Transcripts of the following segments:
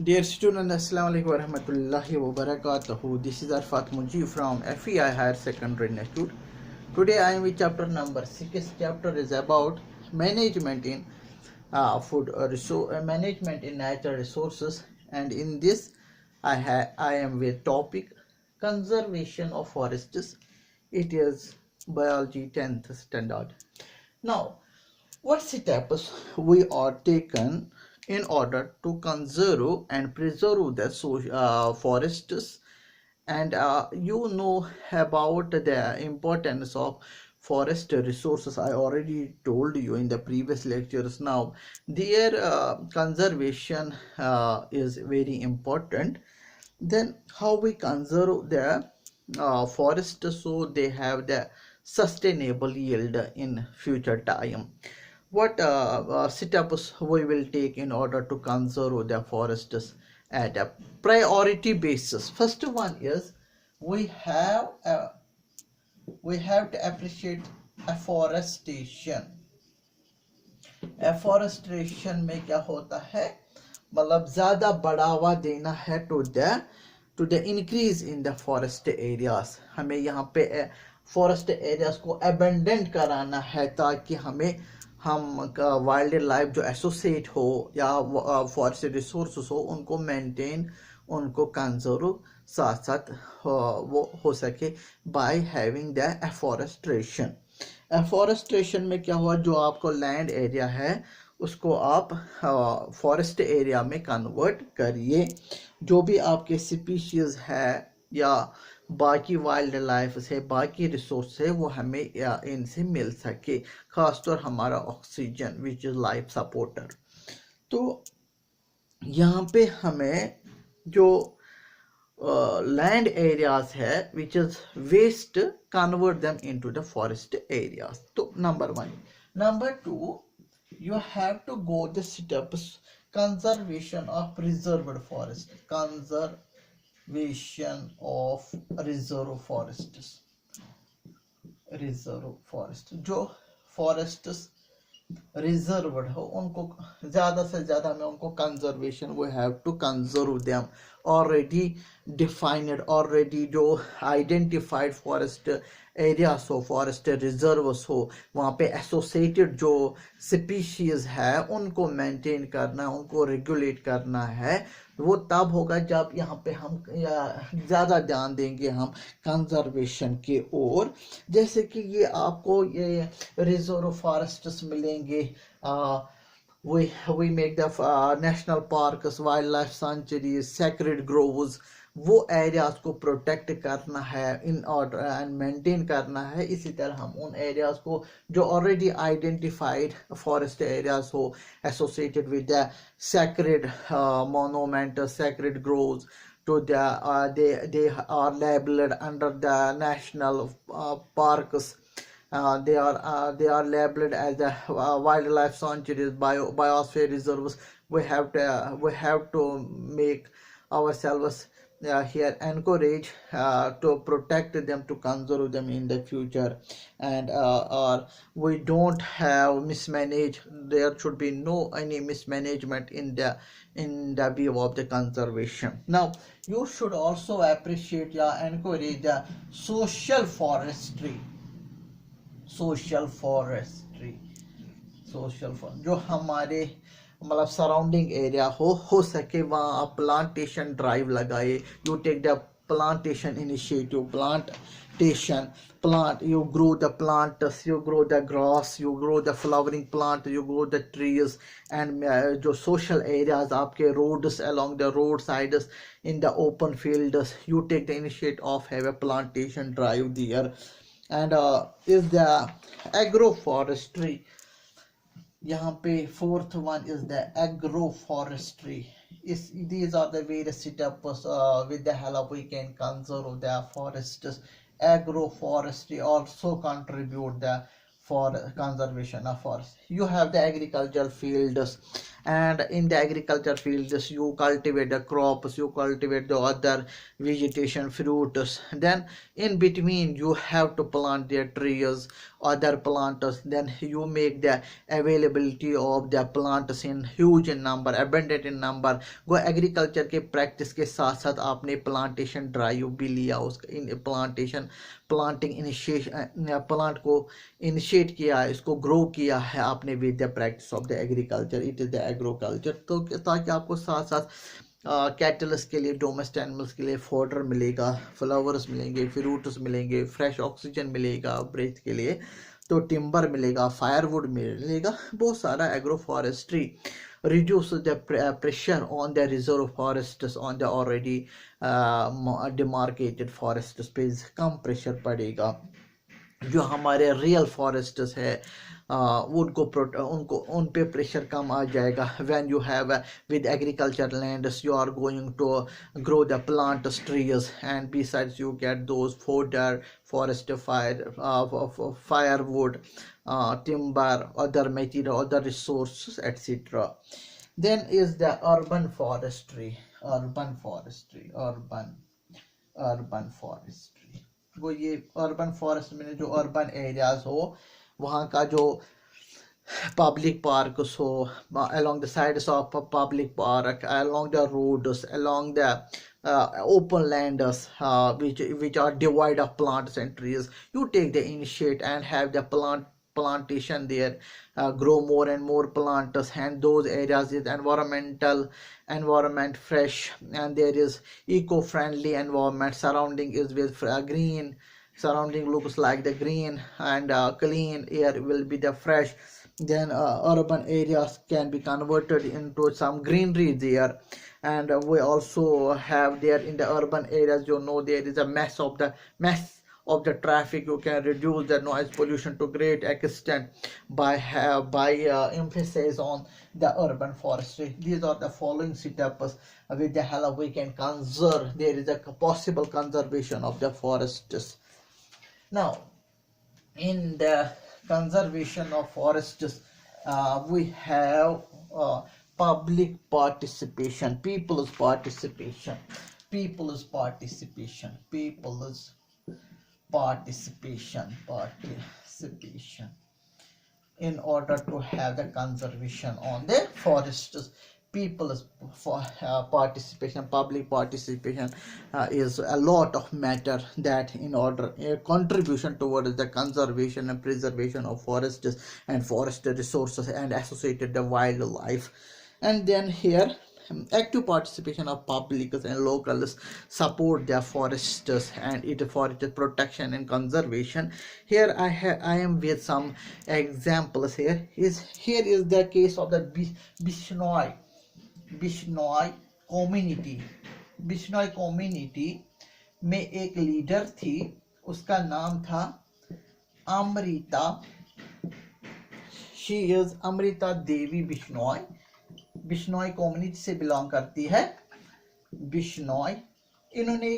Dear student, Assalamu alaikum warahmatullahi wabarakatuh. This is Arfat Mujib from FEI Higher Secondary Institute. Today I am with chapter number 6. Chapter is about management in management in natural resources, and in this I am with topic conservation of forests. It is biology 10th standard. Now, what steps we are taken in order to conserve and preserve the forests, and you know about the importance of forest resources. I already told you in the previous lectures. Now their conservation is very important. Then how we conserve the forest so they have the sustainable yield in future time. What steps we will take in order to conserve the forests at a priority basis? First one is we have a, we have to appreciate afforestation. Afforestation में क्या होता है, मतलब ज़्यादा बढ़ावा देना है to the increase in the forest areas. हमें यहाँ पे फॉरेस्ट एरियाज को अबेंडेंट कराना है ताकि हम वाइल्ड लाइफ जो एसोसिएट हो या फॉरेस्ट रिसोर्स हो उनको मेंटेन, उनको कंजर्व साथ साथ वो हो सके by having the afforestation. Afforestation में क्या हुआ, जो आपको लैंड एरिया है उसको आप फॉरेस्ट एरिया में कन्वर्ट करिए. जो भी आपके स्पीशीज है या बाकी वाइल्ड लाइफ से बाकी रिसोर्स है वो हमें इनसे मिल सके, खासतौर हमारा oxygen which is life supporter. तो यहाँ पे हमें जो land areas है which is waste, convert them into the forest areas. So number one. Number two, you have to go the steps conservation of preserved forest. Conservation of reserve forests. Reserve forest जो forests reserved हो उनको ज़्यादा से ज़्यादा हमें उनको conservation, we have to conserve them. Already defined, already जो identified forest areas हो, फॉरेस्ट रिजर्व्स हो, वहाँ पे एसोसिएटेड जो स्पीशीज़ है उनको मेंटेन करना, उनको रेगुलेट करना है. वो तब होगा जब यहाँ पे हम ज़्यादा ध्यान देंगे हम कंजर्वेशन के ओर. जैसे कि ये आपको ये रिजर्व फॉरेस्ट्स मिलेंगे, we make the national parks, wildlife sanctuaries, sacred groves. वो एरियाज को प्रोटेक्ट करना है इन ऑर्डर एंड मेंटेन करना है. इसी तरह हम उन एरियाज को जो ऑलरेडी आइडेंटिफाइड फॉरेस्ट एरियाज हो associated with the sacred monument, sacred groves, to they are labeled under the national parks. They are labeled as the wildlife sanctuaries, biosphere reserves. We have to make ourselves here encourage to protect them, to conserve them in the future, and or we don't have mismanage. There should be no any mismanagement in the view of the conservation. Now you should also appreciate या encourage the social forestry. social forestry जो हमारे मतलब surrounding area हो सके वहाँ आप plantation drive लगाए. You take the plantation initiative, plantation, plant, you grow the plants, you grow the grass, you grow the flowering plant, you grow the trees. And जो social areas आपके roads, along the roadsides, in the open fields, you take the initiative of have a plantation drive there. And is the agroforestry. यहाँ पे fourth one is the agroforestry. These are the various steps with the help we can conserve the forests. Agroforestry also contribute the for conservation of forest. You have the agricultural fields, and in the agriculture fields you cultivate the crops, you cultivate the other vegetation, fruits. Then in between you have to plant the trees, other plants. Then you make the availability of the plants in huge in number, abundant in number. वो agriculture के practice के साथ साथ आपने plantation drive भी लिया, उसका in plantation planting initiation, plant को इनिशिएट किया है, इसको ग्रो किया है आपने with the practice of the agriculture, it is the agroculture. तो ताकि आपको साथ साथ कैटल्स के लिए, डोमेस्टिक एनिमल्स के लिए फॉडर मिलेगा, फ्लावर्स मिलेंगे, फ्रूट्स मिलेंगे, फ्रेश ऑक्सीजन मिलेगा ब्रेथ के लिए, तो टिम्बर मिलेगा, फायरवुड मिलेगा, बहुत सारा agro forestry reduces the pressure on the reserve forests on the already demarcated forest space, come pressure पड़ेगा। जो हमारे रियल फॉरेस्ट्स है उनको उन पे प्रेशर कम आ जाएगा। When you have with agriculture lands you are going to grow the plants, trees, and besides you get those fodder, forest firewood, timber, other material, other resources, etc. Then is the urban forestry, urban forestry। वो ये urban forest में जो urban areas हो, वहाँ का जो public parks हो, along the sides of public park, along the roads, along the open lands which are devoid of plants and trees, you take the initiate and have the plantation there, grow more and more plants, and those areas is environment fresh, and there is eco-friendly environment, surrounding is with green, surrounding looks like the green, and clean air will be the fresh. Then urban areas can be converted into some greenery there, and we also have there in the urban areas, you know, there is a mess of the traffic. You can reduce the noise pollution to great extent by emphasis on the urban forestry. These are the following setups with the help we can conserve. There is a possible conservation of the forests. Now in the conservation of forests we have public participation, people's participation in order to have the conservation on the forests. People's participation, public participation is a lot of matter that in order a contribution towards the conservation and preservation of forests and forest resources and associated the wildlife. And then here active participation of publics and locals support their forests and it for its protection and conservation. Here I am with some examples. Here is the case of the Bishnoi community में एक leader थी, उसका नाम था Amrita. She is Amrita Devi Bishnoi community से belong करती है। बिश्नोई इन्होंने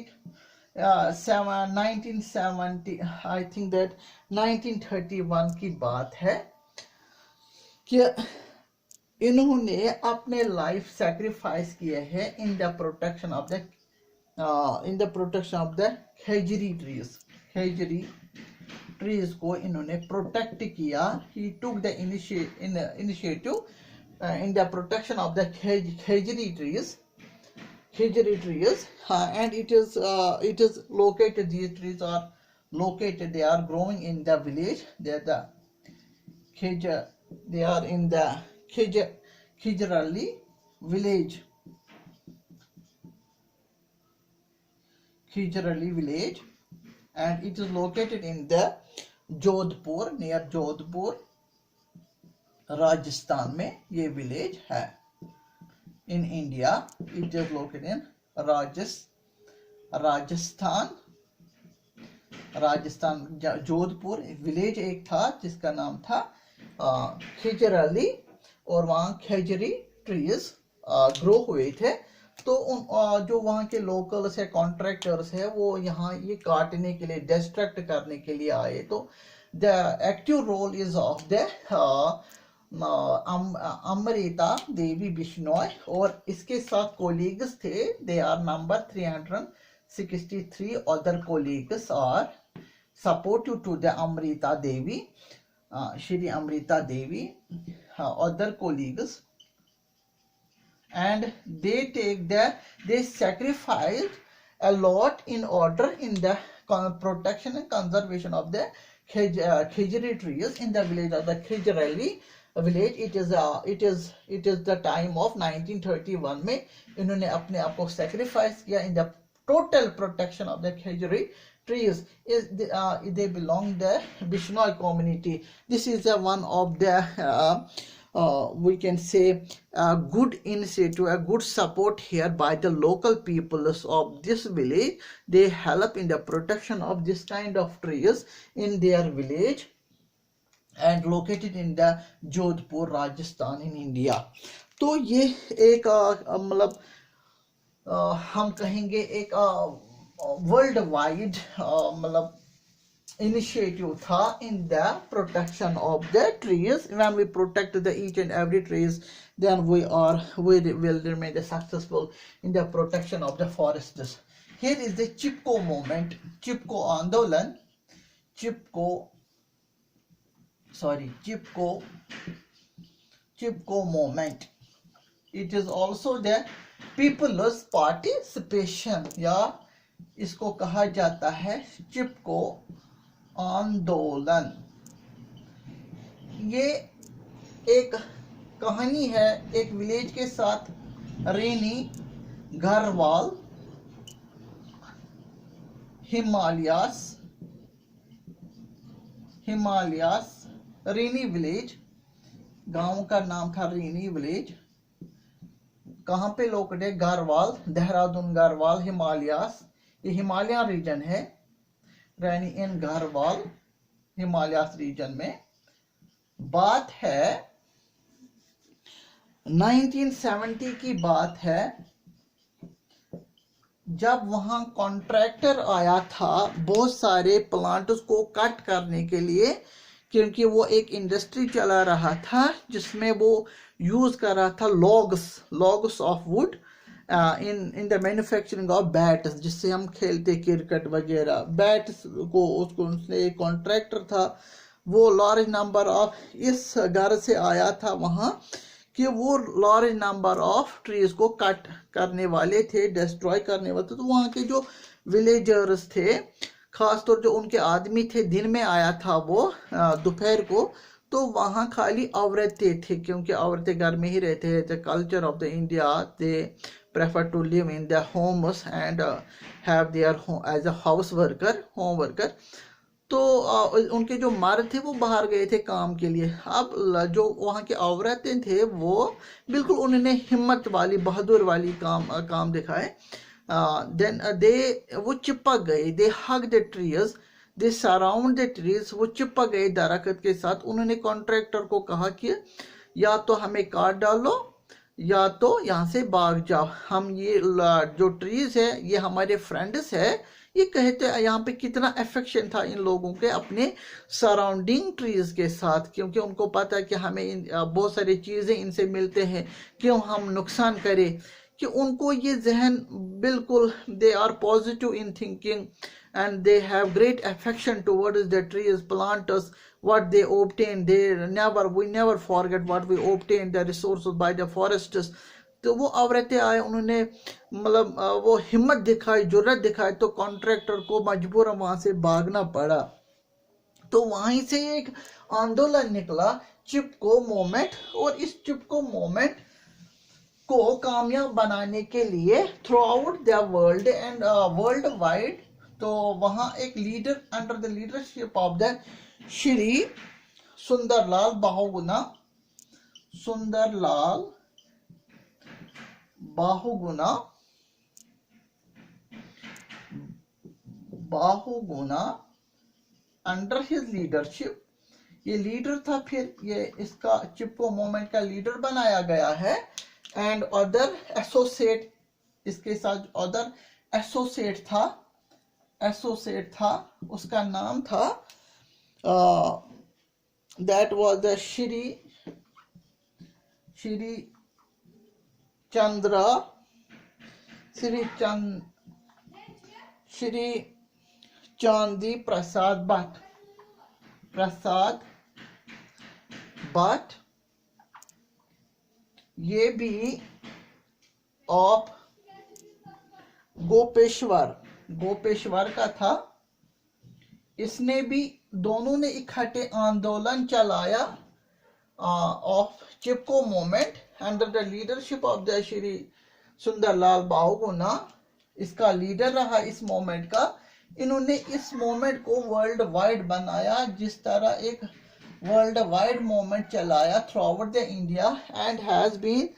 1970 आई थिंक दैट 1931 की बात है कि इन्होंने अपने लाइफ सैक्रिफाइस किए हैं in the protection of the khejri trees को इन्होंने प्रोटेक्ट किया। He took the initiative in the protection of the khejri trees and it is located, these trees are located, they are growing in the village, they are in the Khijrali village, and it is located in the Jodhpur, near Jodhpur, Rajasthan में ये village है। In India it is located in Rajasthan Jodhpur. Village एक था जिसका नाम था खिजराली और वहाँ खेजरी ट्रीज ग्रो हुए थे। तो जो वहाँ के लोकल्स है, कॉन्ट्रैक्टर्स है, वो यहाँ ये काटने के लिए, डिस्ट्रैक्ट करने के लिए आए। तो the active role is of the Amrita Devi Bishnoi और इसके साथ कोलीग्स थे. They are number 363. Other colleagues are supportive to the Amrita Devi, Shri Amrita Devi, other colleagues, and they sacrificed a lot in order in the protection and conservation of the khejri trees in the village of the Khejrali village. It is the time of 1931 में इन्होंने अपने आप को sacrifice किया in the total protection of the khejri trees. They belong the Bishnoi community. This is one of the we can say a good initiative, a good support here by the local peoples of this village. They help in the protection of this kind of trees in their village and located in the Jodhpur, Rajasthan in India. तो ये एक मतलब हम कहेंगे एक world wide मतलब initiative tha in the protection of the trees. When we protect the each and every trees, then we will remain successful in the protection of the forests. Here is the Chipko movement, Chipko Andolan, Chipko movement. It is also the people's participation, या इसको कहा जाता है चिपको आंदोलन. ये एक कहानी है एक विलेज के साथ. रेनी गरवाल, हिमालयास, रेनी विलेज, गांव का नाम था रेनी विलेज. कहाँ पे लोकेटेड है? गरवाल, देहरादून गरवाल, हिमालयास. ये हिमालयन रीजन है. रैनी इन गरवाल, हिमालयास रीजन में. बात है 1970 की बात है, जब वहां कॉन्ट्रैक्टर आया था बहुत सारे प्लांट्स को कट करने के लिए, क्योंकि वो एक इंडस्ट्री चला रहा था जिसमें वो यूज कर रहा था logs of would in the manufacturing of bats, जिससे हम खेलते क्रिकेट वगैरह. बैट्स को उसको उसने एक कॉन्ट्रैक्टर था, वो लार्ज नंबर ऑफ इस घर से आया था वहाँ कि वो लार्ज नंबर ऑफ ट्रीज को कट करने वाले थे, डिस्ट्रॉय करने वाले थे. तो वहाँ के जो विलेजर्स थे, खासतौर जो उनके आदमी थे, दिन में आया था वो दोपहर को, तो वहाँ खाली औरतें थे क्योंकि औरतें घर में ही रहते हैं. The culture of the India, they prefer to live in their homes and have their home as a house worker, home worker. तो उनके जो मर्द थे वो बाहर गए थे काम के लिए. अब जो वहाँ के औरतें थे वो बिल्कुल उन्होंने हिम्मत वाली, बहादुर वाली काम दिखाए. देन वो चिपक गए. They hug the trees, they surround the trees. वो चिपक गए दरख्त के साथ. उन्होंने कॉन्ट्रैक्टर को कहा कि या तो हमें काट डालो या तो यहाँ से भाग जाओ. हम ये जो ट्रीज है ये हमारे फ्रेंड्स है. ये कहते हैं यहाँ पे कितना अफेक्शन था इन लोगों के अपने सराउंडिंग ट्रीज के साथ, क्योंकि उनको पता है कि हमें बहुत सारी चीज़ें इनसे मिलते हैं, क्यों हम नुकसान करें. कि उनको ये जहन बिल्कुल, they are positive in thinking and they have great affection towards the trees, plants, what they obtain. We never forget what we obtain, the resources by the forests. तो वो औरतें आए, उन्होंने मतलब वो हिम्मत दिखाई, जुर्रत दिखाई, तो कॉन्ट्रैक्टर को मजबूर वहां से भागना पड़ा. तो वहीं से एक आंदोलन निकला, चिपको मूवमेंट. और इस चिपको मूवमेंट को कामयाब बनाने के लिए throughout the world and world wide, तो वहाँ एक leader under the leadership of the Shri Sunderlal Bahuguna under his leadership. ये लीडर था, फिर ये इसका चिपको मूवमेंट का लीडर बनाया गया है. एंड अदर एसोसिएट, इसके साथ अदर एसोसिएट था, उसका नाम था that was the Shri Shri Chandra Shri Chandi Prasad Bhatt ये भी ऑफ गोपेश्वर का था। इसने भी, दोनों ने इकट्ठे आंदोलन चलाया of Chipko movement under the leadership of the Shri Sundarlal Bahuguna. इसका लीडर रहा इस मूवमेंट का। इन्होंने इस मूवमेंट को वर्ल्ड वाइड बनाया, जिस तरह एक वर्ल्ड वाइड मूवमेंट चलाया throughout the India, and has been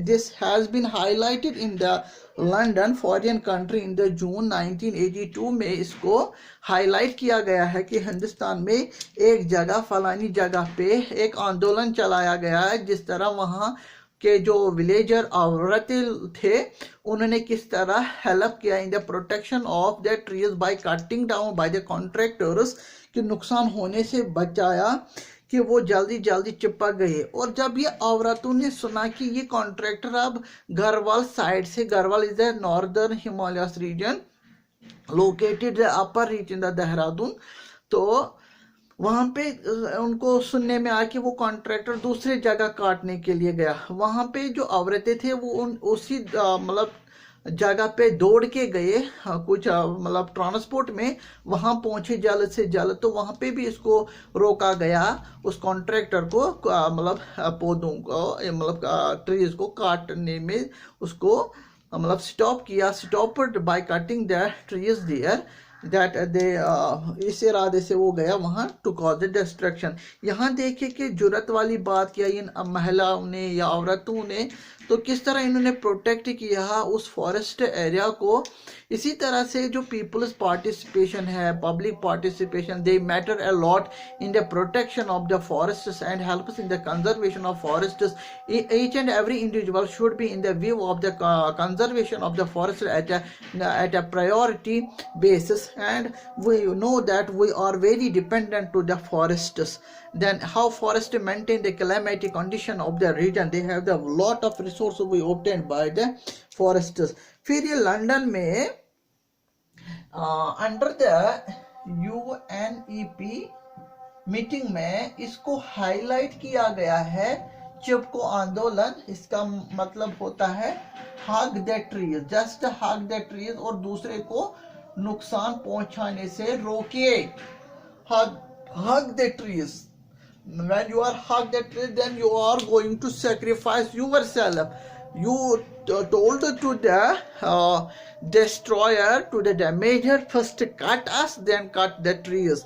this has been highlighted in the London foreign country in the June 1982 में इसको हाईलाइट किया गया है कि हिंदुस्तान में एक जगह, फलानी जगह पे एक आंदोलन चलाया गया है, जिस तरह वहाँ के जो विलेजर औरतें थे उन्होंने किस तरह हेल्प किया इन the protection of the trees by cutting down by the contractors, कि नुकसान होने से बचाया कि वो जल्दी जल्दी चिपक गए। और जब ये औरतों ने सुना कि ये कॉन्ट्रैक्टर अब गढ़वाल साइड से, Garhwal is the northern Himalayas region located the upper reach in the Dehradun, तो वहाँ पे उनको सुनने में आया कि वो कॉन्ट्रैक्टर दूसरे जगह काटने के लिए गया। वहाँ पे जो औरतें थे वो उसी मतलब जगह पे दौड़ के गए, कुछ मतलब ट्रांसपोर्ट में वहाँ पहुँचे जल्द से जल्द, तो वहाँ पे भी इसको रोका गया, उस कॉन्ट्रैक्टर को मतलब पौधों को मतलब ट्रीज को काटने में उसको मतलब स्टॉप किया, stopped by cutting the trees there that they, इस इरादे से वो गया वहाँ टू कॉज द डिस्ट्रक्शन। यहाँ देखिए कि जुर्रत वाली बात किया इन महिलाओं ने या औरतों ने, तो किस तरह इन्होंने प्रोटेक्ट किया उस फॉरेस्ट एरिया को। इसी तरह से जो पीपल्स पार्टिसिपेशन है, public participation, they matter a lot in the protection of the forests and helps in the conservation of forests. Each and every individual should be in the view of the conservation of the forest at a priority basis, and we know that we are very dependent to the forests. Then how forests maintain the climatic condition of the region, they have the lot of resources we obtained by the forests. फिर ये London में under the UNEP meeting में इसको highlight किया गया है, चिपको आंदोलन। इसका मतलब होता है hug the trees, just hug the trees, और दूसरे को नुकसान पहुंचाने से रोकिए। hug the trees. When you are hug the tree, then you are going to sacrifice yourself. You told to the destroyer, to the damager, first cut us, then cut the trees.